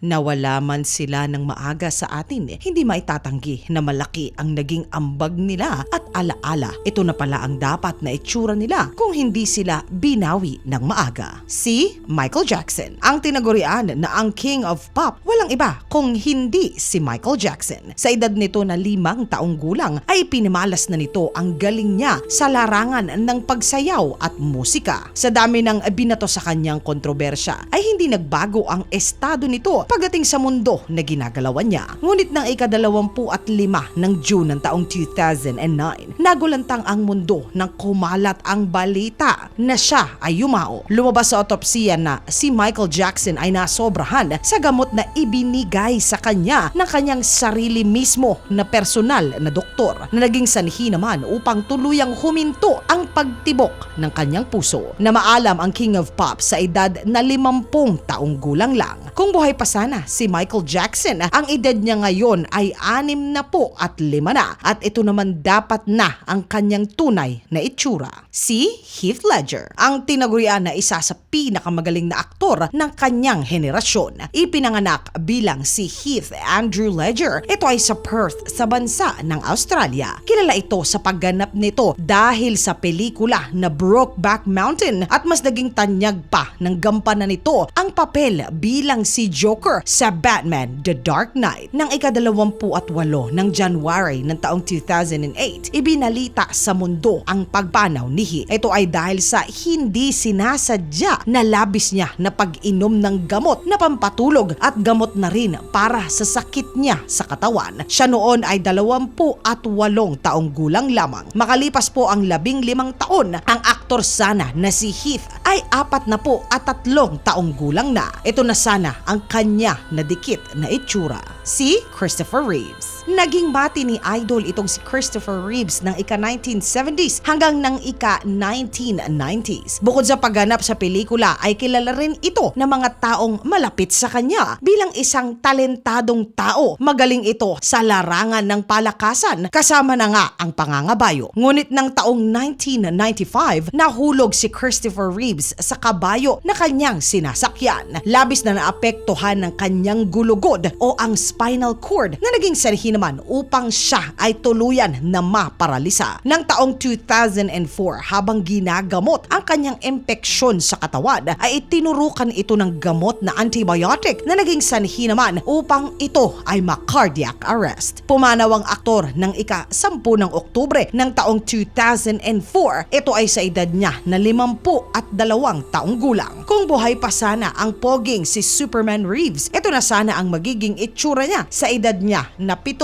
Nawala man sila ng maaga sa atin, hindi maitatanggi na malaki ang naging ambag nila at alaala. Ito na pala ang dapat na itsura nila kung hindi sila binawi ng maaga. Si Michael Jackson, ang tinagurian na ang King of Pop, walang iba kung hindi si Michael Jackson. Sa edad nito na 5 taong gulang ay pinamalas na nito ang galing niya sa larangan ng pagsayaw at musika. Sa dami ng binato sa kanyang kontrobersya ay hindi nagbago ang estado nito pagdating sa mundo na ginagalawan niya. Ngunit ng ika-25 ng June ng taong 2009, nagulantang ang mundo nang kumalat ang balita na siya ay yumao. Lumabas sa otopsiya na si Michael Jackson ay nasobrahan sa gamot na ibinigay sa kanya ng kanyang sarili mismo na personal na doktor na naging sanhi naman upang tuluyang huminto ang pagtibok ng kanyang puso. Na maalam ang King of Pop sa edad na 50 taong gulang lang. Kung buhay pa sana si Michael Jackson, ang edad niya ngayon ay 65 na at ito naman dapat na ang kanyang tunay na itsura. Si Heath Ledger, ang tinagurian na isa sa pinakamagaling na aktor ng kanyang henerasyon. Ipinanganak bilang si Heath Andrew Ledger. Ito ay sa Perth sa bansa ng Australia. Kilala ito sa pagganap nito dahil sa pelikula na Brokeback Mountain at mas naging tanyag pa ng gampanan nito ang papel bilang si Joker sa Batman The Dark Knight. Nang ika-28 ng January ng taong 2008, ibinalita sa mundo ang pagpanaw ni Heath. Ito ay dahil sa hindi sinasadya na labis niya na pag-inom ng gamot na pampatulog at gamot na rin para sa sakit niya sa katawan. Siya noon ay 28 taong gulang lamang. Makalipas po ang 15 taon, ang aktor sana na si Heath ay 43 taong gulang na. Ito na sana ang kanya na dikit na itsura. Si Christopher Reeves. Naging bati ni idol itong si Christopher Reeves ng ika-1970s hanggang ng ika-1990s. Bukod sa pagganap sa pelikula ay kilala rin ito ng mga taong malapit sa kanya bilang isang talentadong tao. Magaling ito sa larangan ng palakasan kasama na nga ang pangangabayo. Ngunit ng taong 1995, nahulog si Christopher Reeves sa kabayo na kanyang sinasakyan. Labis na naapektuhan ng kanyang gulugod o ang spinal cord na naging sanhi naman upang siya ay tuluyan na maparalisa. Nang taong 2004, habang ginagamot ang kanyang impeksyon sa katawan, ay itinurukan ito ng gamot na antibiotic na naging sanhi naman upang ito ay ma-cardiac arrest. Pumanaw ang aktor ng ika-10 ng Oktubre ng taong 2004. Ito ay sa edad niya na 52 taong gulang. Kung buhay pa sana ang poging si Superman Reeves, ito na sana ang magiging itsura niya sa edad niya na 71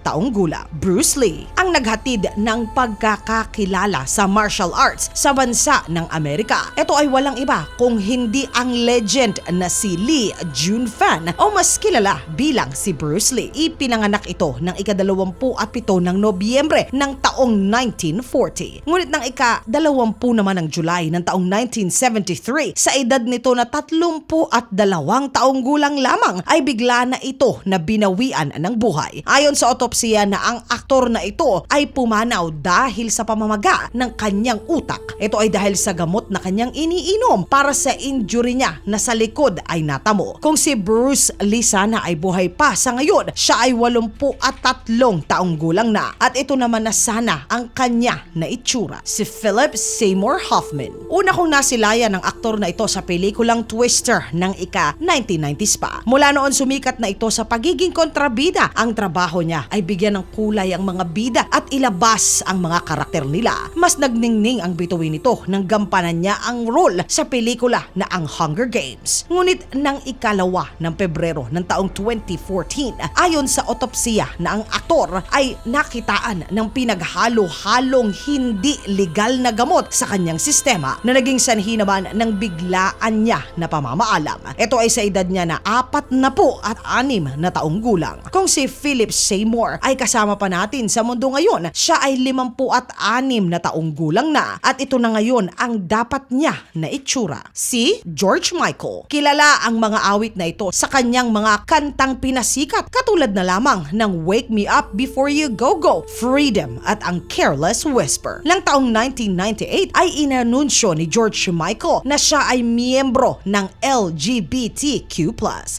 taong gulang. Bruce Lee, ang naghatid ng pagkakakilala sa martial arts sa bansa ng Amerika. Ito ay walang iba kung hindi ang legend na si Lee Jun-fan o mas kilala bilang si Bruce Lee. Ipinanganak ito ng ika-27 ng Nobyembre ng taong 1940. Ngunit ng ika-20 naman ng July ng taong 1973, sa edad nito na 32 taong gulang lamang ay bigla na ito na binawian ng buhay. Ayon sa otopsiya na ang aktor na ito ay pumanaw dahil sa pamamaga ng kanyang utak. Ito ay dahil sa gamot na kanyang iniinom para sa injury niya na sa likod ay natamo. Kung si Bruce Lee sana ay buhay pa sa ngayon, siya ay 83 taong gulang na at ito naman na sana ang kanya na itsura. Si Philip Seymour Hoffman. Una kong nasilayan ng aktor na ito sa pelikulang Twister ng ika-1990s pa. Mula noon sumikat na ito sa pagiging kontrabida. Ang trabaho niya ay bigyan ng kulay ang mga bida at ilabas ang mga karakter nila. Mas nagningning ang bituin nito nang gampanan niya ang role sa pelikula na ang Hunger Games. Ngunit ng ika-2 ng Pebrero ng taong 2014, ayon sa otopsiya na ang aktor ay nakitaan ng pinaghalo-halong hindi legal na gamot sa kanyang sistema na naging sanhi naman ng biglaan niya na pamamaalam. Ito ay sa edad niya na 44 na taong gulang. Kung si Philip Seymour ay kasama pa natin sa mundo ngayon, siya ay 56 na taong gulang na at ito na ngayon ang dapat niya na itsura. Si George Michael. Kilala ang mga awit na ito sa kanyang mga kantang pinasikat katulad na lamang ng Wake Me Up Before You Go Go, Freedom at ang Careless Whisper. Lang taong 1998 ay inanunsyo ni George Michael na siya ay miyembro ng LGBTQ+.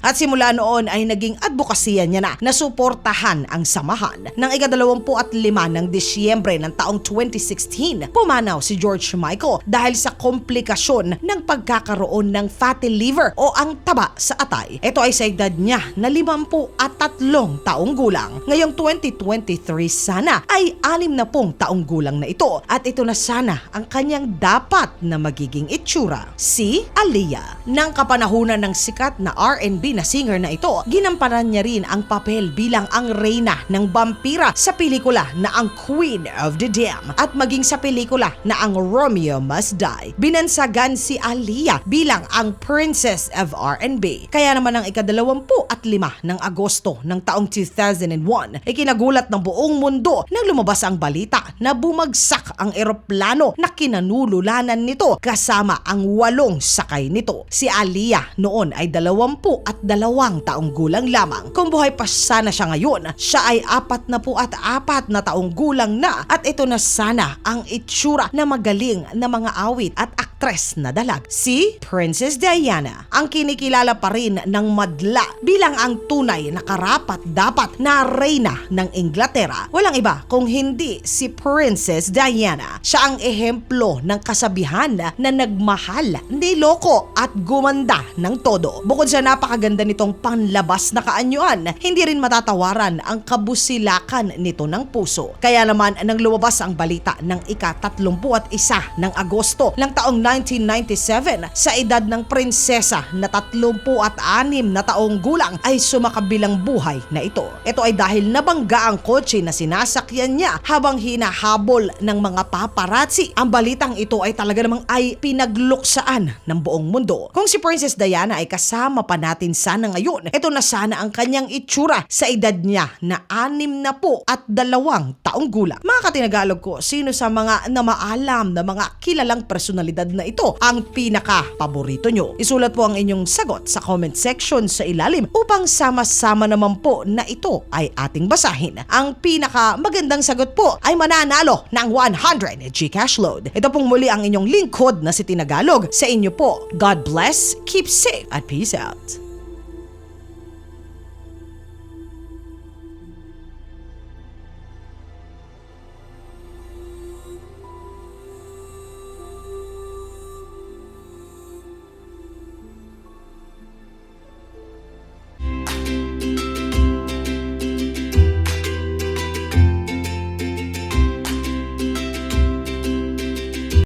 At simula noon ay naging advokasya niya na suportahan ang samahan. Ng ika-25 ng Disyembre ng taong 2016, pumanaw si George Michael dahil sa komplikasyon ng pagkakaroon ng fatty liver o ang taba sa atay. Ito ay sa edad niya na 53 taong gulang. Ngayong 2023 sana ay 60 taong gulang na ito at ito na sana ang kanyang dapat na magiging itsura. Si Aaliyah. Nang kapanahunan ng sikat na R&B na singer na ito, ginampanan niya rin ang papel bilang ang reyna ng vampira sa pelikula na ang Queen of the Damned at maging sa pelikula na ang Romeo Must Die. Binansagan si Aaliyah bilang ang Princess of R&B. Kaya naman ang ika-25 ng Agosto ng taong 2001, ikinagulat ng buong mundo nang lumabas ang balita na bumagsak ang eroplano na kinanululanan nito kasama ang 8 sakay nito. Si Aaliyah noon ay 22 taong gulang lamang. Kung buhay pa sana siya ngayon, siya ay 44 na taong gulang na at ito na sana ang itsura na magaling na mga awit at aktres na dalag. Si Princess Diana, ang kinikilala pa rin ng madla bilang ang tunay na karapat-dapat na reyna ng Inglaterra. Walang iba kung hindi si Princess Diana. Siya ang ehemplo ng kasabihan na nagmahal, niloko at gumanda ng todo. Bukod sa napakaganda nitong panlabas na kaanyuan, hindi rin matatawaran ang kabusilakan nito ng puso. Kaya naman nang lumabas ang balita ng ika-31 ng Agosto ng taong 1997, sa edad ng prinsesa na 36 na taong gulang ay sumakabilang buhay na ito. Ito ay dahil nabangga ang kotse na sinasakyan niya habang hinahabol ng mga paparazzi. Ang balitang ito ay talaga namang ay pinagluksaan ng buong mundo. Kung si Princess Diana ay kasama pa natin sana ngayon, ito na sana ang kanyang itsura sa edad niya na 62 taong gulang. Mga katinagalog ko, sino sa mga namaalam na mga kilalang personalidad na ito ang pinaka-paborito nyo? Isulat po ang inyong sagot sa comment section sa ilalim upang sama-sama naman po na ito ay ating basahin. Ang pinaka-magandang sagot po ay mananalo ng 100 Gcash load. Ito pong muli ang inyong lingkod na si Tinagalog. Sa inyo po, God bless, keep safe, at peace out.